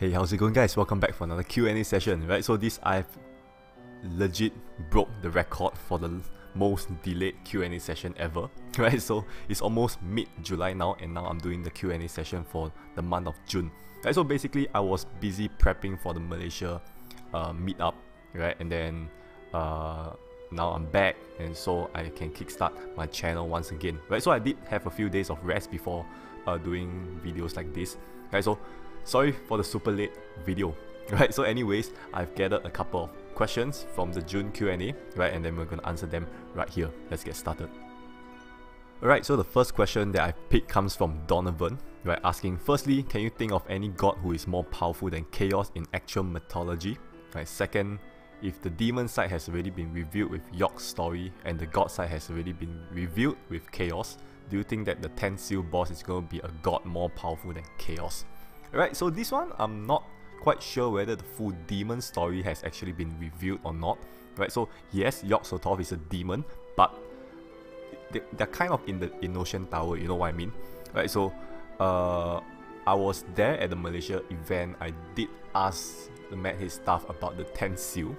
Hey, how's it going, guys? Welcome back for another Q&A session, right? So I've legit broke the record for the most delayed Q&A session ever, right? So it's almost mid-July now, and now I'm doing the Q&A session for the month of June, right? So basically, I was busy prepping for the Malaysia meetup, right? And then now I'm back, and so I can kickstart my channel once again, right? So I did have a few days of rest before doing videos like this, right? So sorry for the super late video, right? So anyways, I've gathered a couple of questions from the June Q&A, right? And then we're going to answer them right here. Let's get started. Alright, so the first question that I picked comes from Donovan, right? Asking, firstly, can you think of any god who is more powerful than chaos in actual mythology? Right. Second, if the demon side has already been revealed with York's story and the god side has already been revealed with chaos, do you think that the 10 seal boss is going to be a god more powerful than chaos? Right, so this one, I'm not quite sure whether the full demon story has actually been revealed or not. Right, so yes, Yog-Sothoth is a demon, but they're kind of in the Ocean Tower, you know what I mean? Right, so I was there at the Malaysia event. I did ask the Mad Head staff about the 10 seal,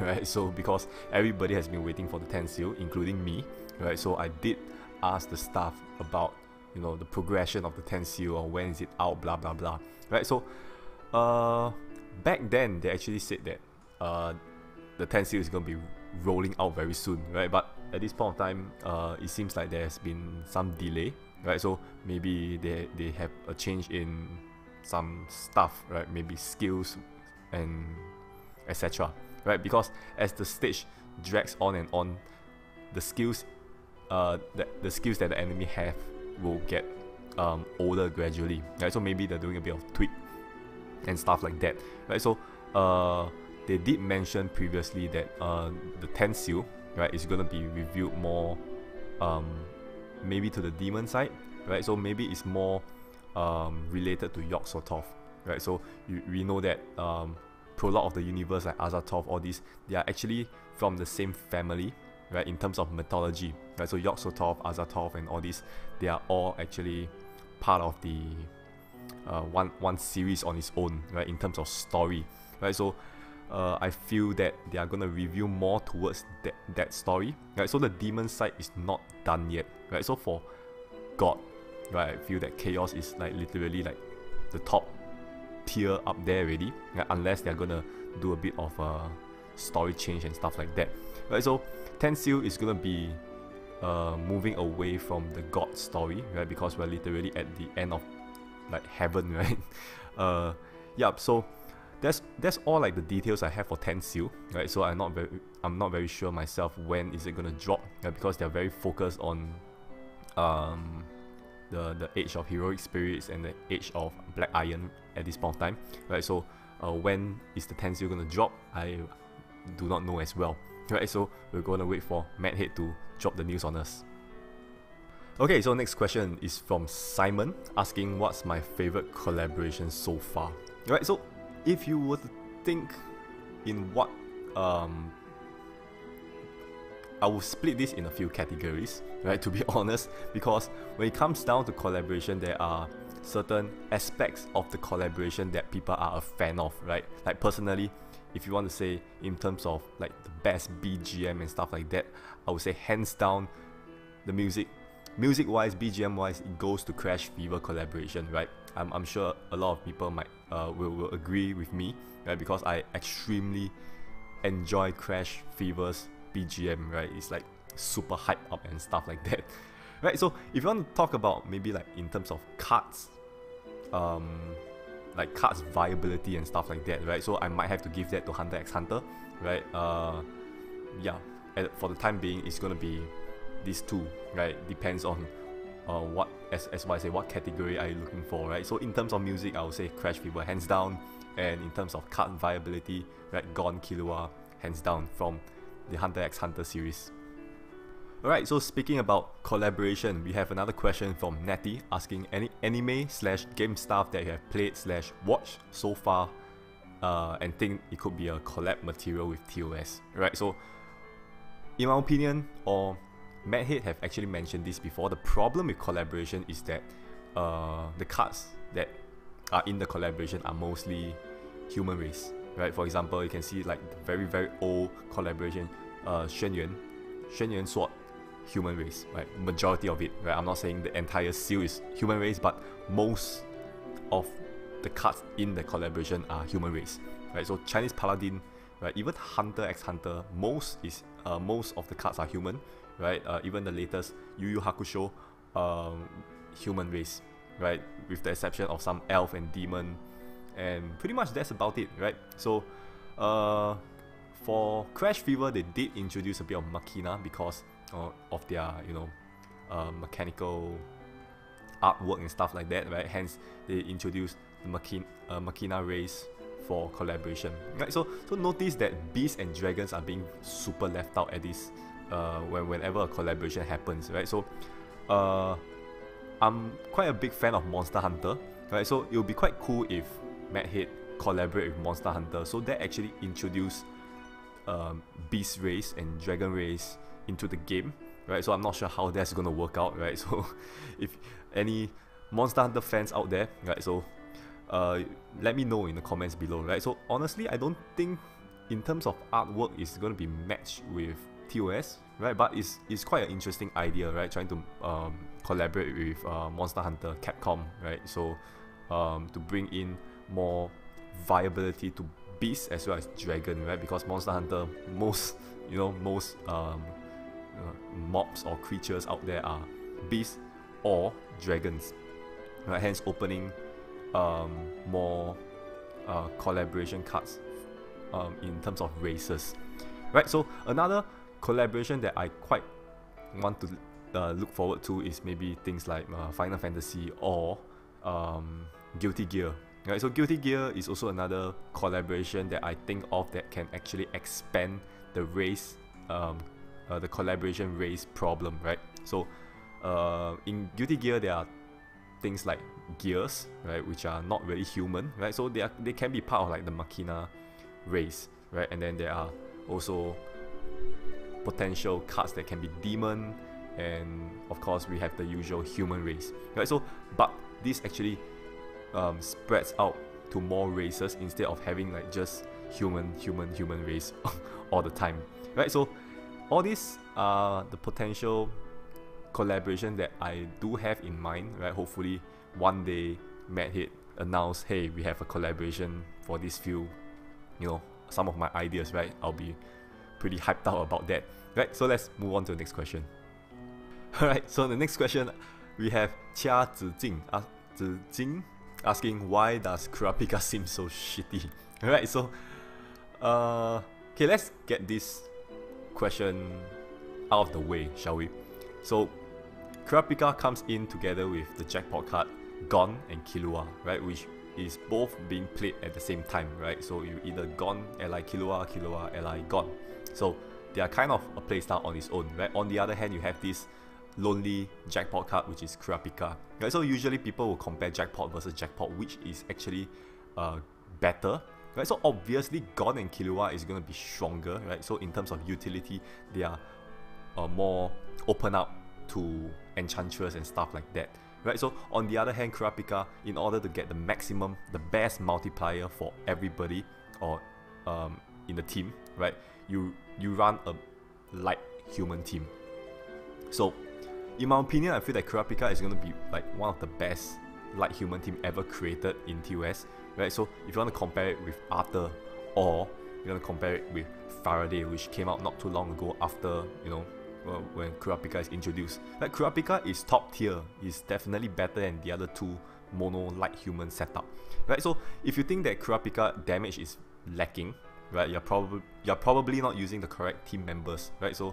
right? So because everybody has been waiting for the 10 seal, including me, right? So I did ask the staff about, you know, the progression of the 10 seal or when is it out, blah blah blah, right? So back then they actually said that the 10 seal is going to be rolling out very soon, right? But at this point of time, it seems like there's been some delay, right? So maybe they have a change in some stuff, right? Maybe skills and etc., right? Because as the stage drags on and on, the skills the skills that the enemy have will get older gradually, right? So maybe they're doing a bit of tweak and stuff like that, right? So they did mention previously that the 10 seal, right, is gonna be revealed more maybe to the demon side, right? So maybe it's more related to Yog-Sothoth, right? So we know that Prologue of the Universe, like Azathoth, all these, they are actually from the same family, right, in terms of mythology, right? So Yog-Sothoth, Azathoth, and all these, they are all actually part of the one series on its own, right, in terms of story, right? So I feel that they are gonna review more towards that story, right? So the demon side is not done yet, right? So for God, right, I feel that chaos is like literally like the top tier up there already, right? Unless they're gonna do a bit of story change and stuff like that, right? So 10 seal is gonna be moving away from the God story, right? Because we're literally at the end of like heaven, right? Yeah, so that's all like the details I have for 10 seal, right? So I'm not very sure myself when is it gonna drop, right? Because they're very focused on the age of heroic spirits and the age of Black Iron at this point of time, right? So when is the 10 seal gonna drop, I do not know as well, right? So we're gonna wait for Mad Head to drop the news on us. Okay, so next question is from Simon, asking what's my favorite collaboration so far, right? So if you were to think in what I will split this in a few categories, right, to be honest, because when it comes down to collaboration, there are certain aspects of the collaboration that people are a fan of, right? Like personally, if you want to say in terms of like the best BGM and stuff like that, I would say hands down the music wise, BGM wise, it goes to Crash Fever collaboration, right? I'm sure a lot of people might will agree with me, right? Because I extremely enjoy Crash Fever's BGM, right? It's like super hyped up and stuff like that, right? So if you want to talk about maybe like in terms of cards, like cards viability and stuff like that, right? So I might have to give that to Hunter x Hunter, right? Yeah, for the time being, it's gonna be these two, right? Depends on what, as what I say, what category are you looking for, right? So in terms of music, I would say Crash Fever hands down, and in terms of card viability, right, Gon Killua hands down from the Hunter x Hunter series. Alright, so speaking about collaboration, we have another question from Natty asking any anime/game stuff that you have played/watched so far and think it could be a collab material with TOS, right? So in my opinion, or Mad Head have actually mentioned this before, the problem with collaboration is that the cards that are in the collaboration are mostly human race, right? For example, you can see like the very, very old collaboration, Xuan Yuan Sword, human race, right? Majority of it, right? I'm not saying the entire seal is human race, but most of the cards in the collaboration are human race, right? So Chinese Paladin, right? Even Hunter x Hunter, most of the cards are human, right? Even the latest Yu Yu Hakusho, human race, right? With the exception of some elf and demon, and pretty much that's about it, right? So, for Crash Fever, they did introduce a bit of Machina because of their, mechanical artwork and stuff like that, right? Hence, they introduced the Machina race for collaboration, right? So notice that beasts and dragons are being super left out at this whenever a collaboration happens, right? So I'm quite a big fan of Monster Hunter, right? So it would be quite cool if Madhead collaborate with Monster Hunter, so that actually introduced beast race and dragon race into the game, right? So I'm not sure how that's gonna work out, right? So if any Monster Hunter fans out there, right, so let me know in the comments below, right? So honestly, I don't think in terms of artwork it's gonna be matched with TOS, right? But it's quite an interesting idea, right? Trying to collaborate with Monster Hunter, Capcom, right? So to bring in more viability to beasts as well as dragon, right? Because Monster Hunter, most mobs or creatures out there are beasts or dragons, right? Hence opening more collaboration cards in terms of races, right? So another collaboration that I quite want to look forward to is maybe things like Final Fantasy or Guilty Gear, right? So Guilty Gear is also another collaboration that I think of that can actually expand the race, the collaboration race problem, right? So in Guilty Gear there are things like gears, right, which are not really human, right? So they can be part of like the Machina race, right? And then there are also potential cards that can be demon, and of course we have the usual human race, right? So but this actually spreads out to more races instead of having like just human race all the time, right? So all these are the potential collaboration that I do have in mind, right? Hopefully one day Madhead announce, hey, we have a collaboration for this few, some of my ideas, right? I'll be pretty hyped out about that, right? So let's move on to the next question. Alright, so the next question we have Chia Zijing asking, why does Kurapika seem so shitty? Alright, so okay, let's get this question out of the way, shall we? So Kurapika comes in together with the jackpot card Gon and Killua, right, which is both being played at the same time, right? So you either Gon ally Killua, Killua ally Gon. So they are kind of a playstyle on its own, right? On the other hand, you have this lonely jackpot card, which is Kurapika, right? So usually people will compare jackpot versus jackpot, which is actually better, right? So obviously Gon and Killua is going to be stronger, right? So in terms of utility, they are more open up to Enchantress and stuff like that, right? So on the other hand, Kurapika, in order to get the best multiplier for everybody or in the team, right, you run a light human team. So in my opinion, I feel that Kurapika is going to be like one of the best light human team ever created in TOS, right? So if you want to compare it with Arthur, or you want to compare it with Faraday, which came out not too long ago after, when Kurapika is introduced. Like Kurapika is top tier, is definitely better than the other two mono light human setup, right? So if you think that Kurapika damage is lacking, right, you're probably not using the correct team members, right? So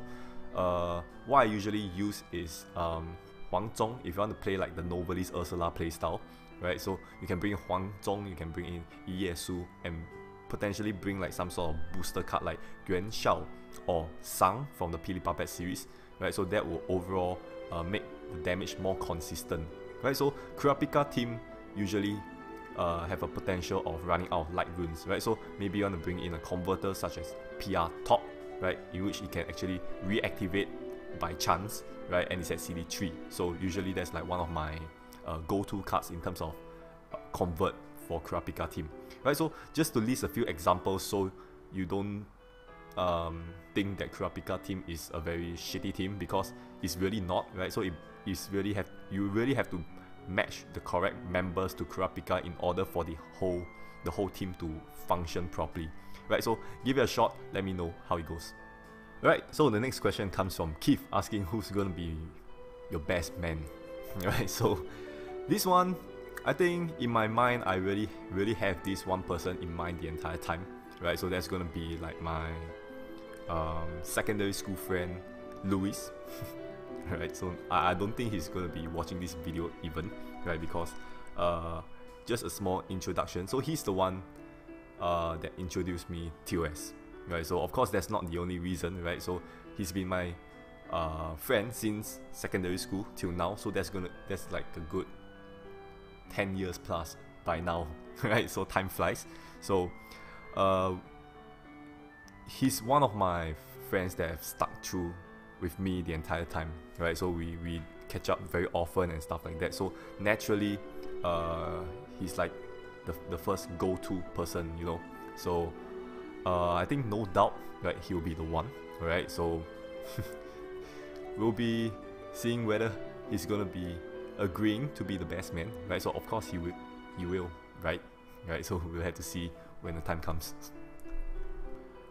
what I usually use is Huang Zhong if you want to play like the Novelist Ursula playstyle, right? So you can bring Huang Zhong, you can bring in Ieyasu, and potentially bring like some sort of booster card like Yuan Shao or Sang from the Pili Puppet series, right? So that will overall make the damage more consistent, right? So Kurapika team usually have a potential of running out of light runes, right? So maybe you want to bring in a converter such as PR Top, right, in which it can actually reactivate by chance, right, and it's at CD3. So usually that's like one of my go-to cards in terms of convert for Kurapika team, right? So just to list a few examples, so you don't think that Kurapika team is a very shitty team, because it's really not, right? So you really have to match the correct members to Kurapika in order for the whole team to function properly, right? So give it a shot, let me know how it goes. Right, so the next question comes from Keith, asking who's gonna be your best man. Right, so this one, I think in my mind, I really have this one person in mind the entire time, right? So that's gonna be like my secondary school friend, Louis. Right, so I don't think he's gonna be watching this video even, right? Because just a small introduction. So he's the one that introduced me TOS. Right, so of course that's not the only reason, right? So he's been my friend since secondary school till now, so that's like a good 10 years plus by now, right? So time flies. So he's one of my friends that have stuck through with me the entire time, right? So we catch up very often and stuff like that. So naturally, he's like the first go-to person, you know. So I think no doubt, right, he'll be the one, right? So we'll be seeing whether he's gonna be agreeing to be the best man, right? So of course he will, right? So we'll have to see when the time comes.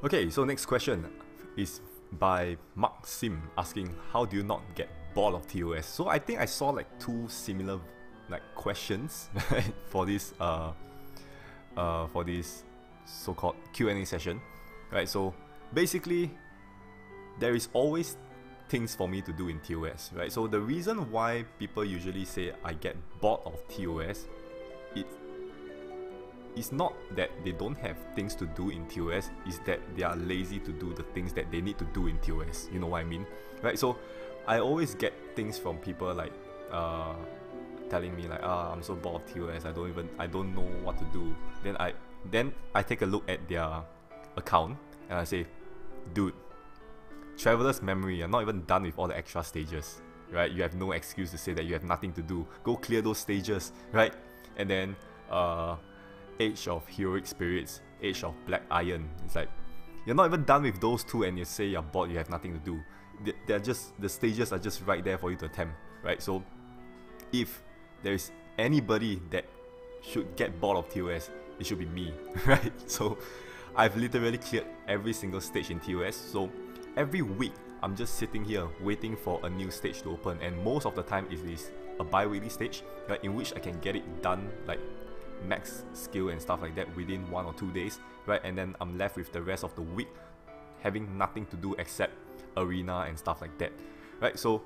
Okay, so next question is by Mark Sim, asking how do you not get bored of TOS? So I think I saw like two similar like questions for this so-called Q&A session, right? So basically there is always things for me to do in TOS, right? So the reason why people usually say I get bored of TOS, it's not that they don't have things to do in TOS, it's that they are lazy to do the things that they need to do in TOS, you know what I mean, right? So I always get things from people like telling me like, I'm so bored of TOS, I don't know what to do. Then I take a look at their account and I say, dude, traveler's memory, you're not even done with all the extra stages, right? You have no excuse to say that you have nothing to do. Go clear those stages, right? And then Age of Heroic Spirits, Age of Black Iron, it's like, you're not even done with those two and you say you're bored, you have nothing to do. The stages are just right there for you to attempt, right? So if there's anybody that should get bored of TOS, it should be me, right? So I've literally cleared every single stage in TOS. So every week I'm just sitting here waiting for a new stage to open, and most of the time it is a bi-weekly stage, right, in which I can get it done like max skill and stuff like that within 1 or 2 days, right? And then I'm left with the rest of the week having nothing to do except arena and stuff like that, right? So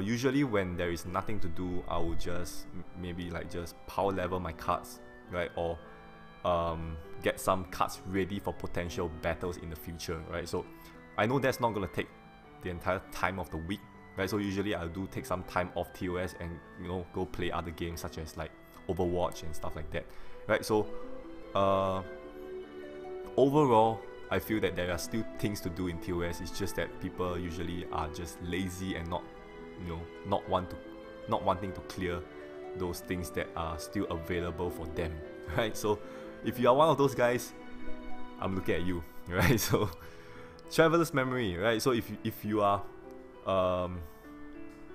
usually when there is nothing to do, I will just maybe like just power level my cards, right? Or get some cards ready for potential battles in the future, right? So I know that's not gonna take the entire time of the week, right? So usually I do take some time off TOS and, you know, go play other games such as like Overwatch and stuff like that, right? So overall, I feel that there are still things to do in TOS. It's just that people usually are just lazy and not wanting to clear those things that are still available for them, right? So if you are one of those guys, I'm looking at you, right? So traveler's memory, right? So if you are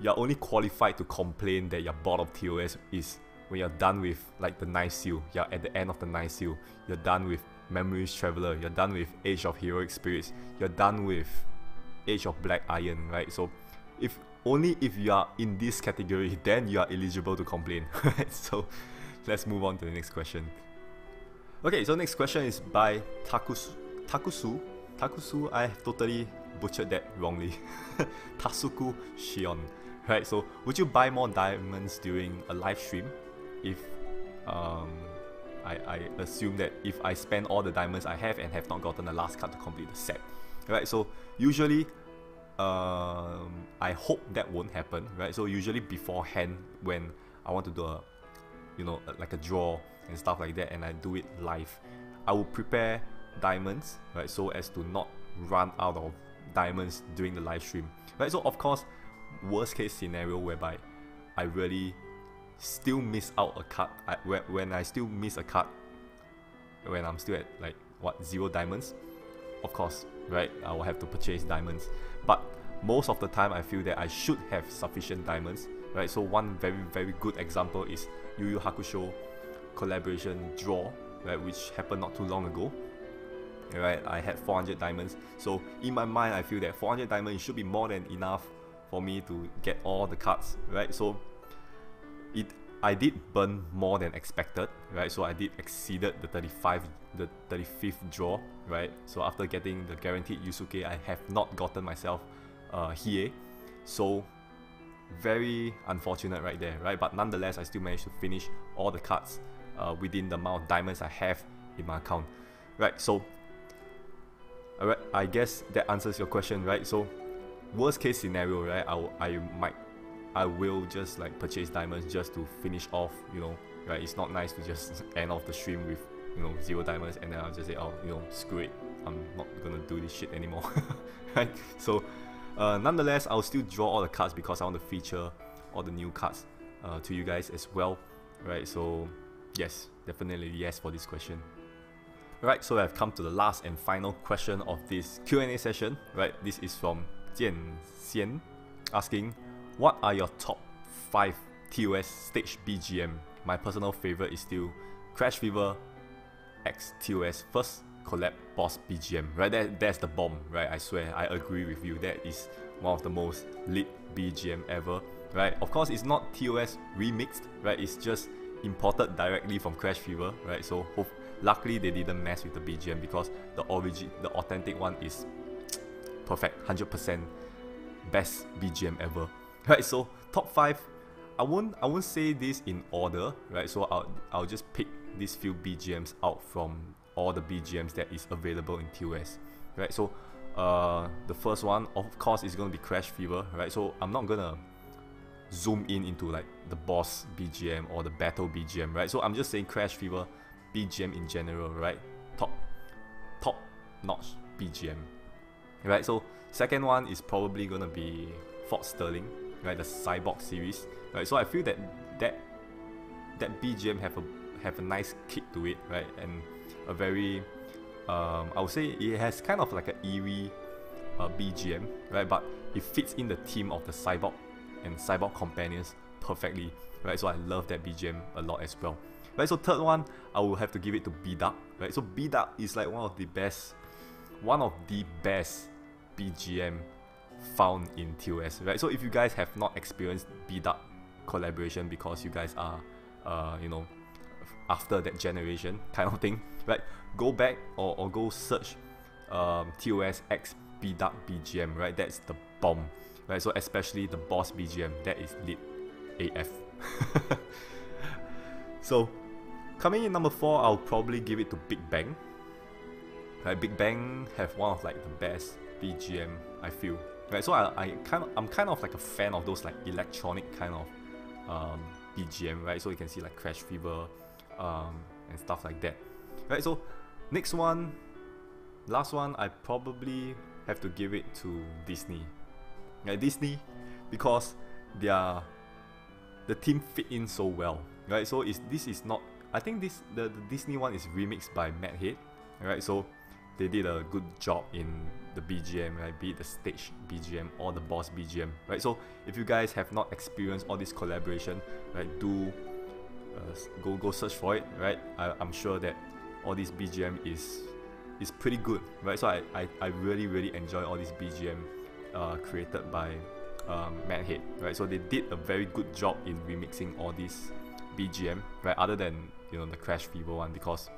you're only qualified to complain that you're bored of TOS is when you're done with like the Knife Seal, you're at the end of the Knife Seal, you're done with Memories Traveler, you're done with Age of Heroic Spirits, you're done with Age of Black Iron, right? So if you are in this category, then you are eligible to complain. So let's move on to the next question. Okay, so next question is by Takusu, I totally butchered that wrongly. Tasuku Shion, right? So would you buy more diamonds during a live stream? If I assume that if I spend all the diamonds I have and have not gotten the last card to complete the set, right? So usually I hope that won't happen, right? So usually beforehand, when I want to do like a draw and stuff like that, and I do it live, I will prepare diamonds, right, so as to not run out of diamonds during the live stream, right? So of course, worst case scenario whereby I really still miss out a card, when I still miss a card, when I'm still at like what, 0 diamonds, of course, right, I will have to purchase diamonds. But most of the time I feel that I should have sufficient diamonds, right? So one very good example is Yu Yu Hakusho collaboration draw, right, which happened not too long ago. Right, I had 400 diamonds, so in my mind I feel that 400 diamonds should be more than enough for me to get all the cards, right? So I did burn more than expected, right? So I did exceeded the 35th draw, right? So after getting the guaranteed Yusuke, I have not gotten myself Hiei, so very unfortunate right there, right? But nonetheless, I still managed to finish all the cards within the amount of diamonds I have in my account, right? So alright, I guess that answers your question, right? So worst case scenario, right, I will just like purchase diamonds just to finish off, you know, right? It's not nice to just end off the stream with, you know, 0 diamonds and then I'll just say, oh, you know, screw it, I'm not gonna do this shit anymore, right? So nonetheless, I'll still draw all the cards because I want to feature all the new cards to you guys as well, right? So yes, definitely yes for this question. Alright, so I've come to the last and final question of this Q&A session, right? This is from Jian Xian, asking, what are your top 5 TOS stage BGM? My personal favorite is still Crash Fever X TOS first collab boss BGM, right? That's the bomb, right? I swear, I agree with you. That is one of the most lit BGM ever, right? Of course, it's not TOS remixed, right? It's just imported directly from Crash Fever, right? So luckily they didn't mess with the BGM because the authentic one is perfect, 100% best BGM ever, right? So top 5, I won't say this in order, right? So I'll just pick these few BGMs out from all the BGMs that is available in TOS, right? So the first one, of course, is gonna be Crash Fever, right? So I'm not gonna zoom into like the boss BGM or the battle BGM, right? So I'm just saying Crash Fever BGM in general, right? Top notch BGM, right? So second one is probably gonna be Fort Sterling, right? The Cyborg series, right? So I feel that BGM have a nice kick to it, right? And a very I would say it has kind of like an eerie BGM, right? But it fits in the theme of the Cyborg and Cyborg companions perfectly, right? So I love that BGM a lot as well, right? So third one, I will have to give it to B-Duck, right? So B-Duck is like one of the best BGM found in TOS, right? So if you guys have not experienced B-Duck collaboration because you guys are you know, after that generation kind of thing, right? Go back or go search TOS X B-Duck BGM, right? That's the bomb, right? So especially the boss BGM, that is lit AF. So coming in number 4, I'll probably give it to Big Bang, right? Big Bang have one of like the best BGM, I feel, right? So I'm kind of like a fan of those like electronic kind of BGM, right? So you can see like Crash Fever and stuff like that, right? So next one, last one, I probably have to give it to Disney, right? Disney, because the team fit in so well, right? So this is not, I think the Disney one is remixed by Mad Head, right? So they did a good job in the BGM, right? Be it the stage BGM or the boss BGM, right? So if you guys have not experienced all this collaboration, right, do go search for it, right? I'm sure that all this BGM is pretty good, right? So I really enjoy all this BGM created by Mad Head, right? So they did a very good job in remixing all this BGM, right? Other than, you know, the Crash Fever one, because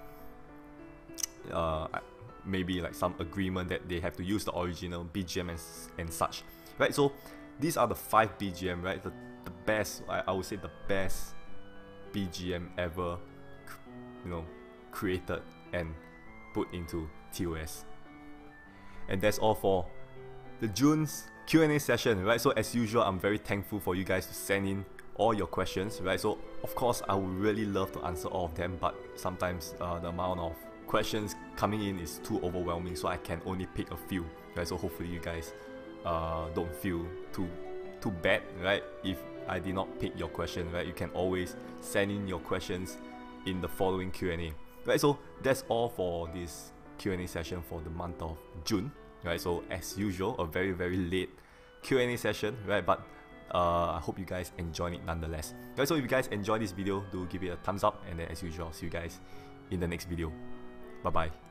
maybe like some agreement that they have to use the original BGM and such, right? So these are the 5 BGM, right? The best, I would say the best BGM ever, you know, created and put into TOS. And that's all for the June's Q&A session, right? So as usual, I'm very thankful for you guys to send in all your questions, right? So of course I would really love to answer all of them, but sometimes the amount of questions coming in is too overwhelming, so I can only pick a few, right? So hopefully you guys don't feel too too bad, right, if I did not pick your question, right? You can always send in your questions in the following Q&A, right? So that's all for this Q&A session for the month of June, right? So as usual, a very, very late Q&A session, right? But I hope you guys enjoyed it nonetheless. Right, so if you guys enjoyed this video, do give it a thumbs up, and then as usual, I'll see you guys in the next video. Bye bye.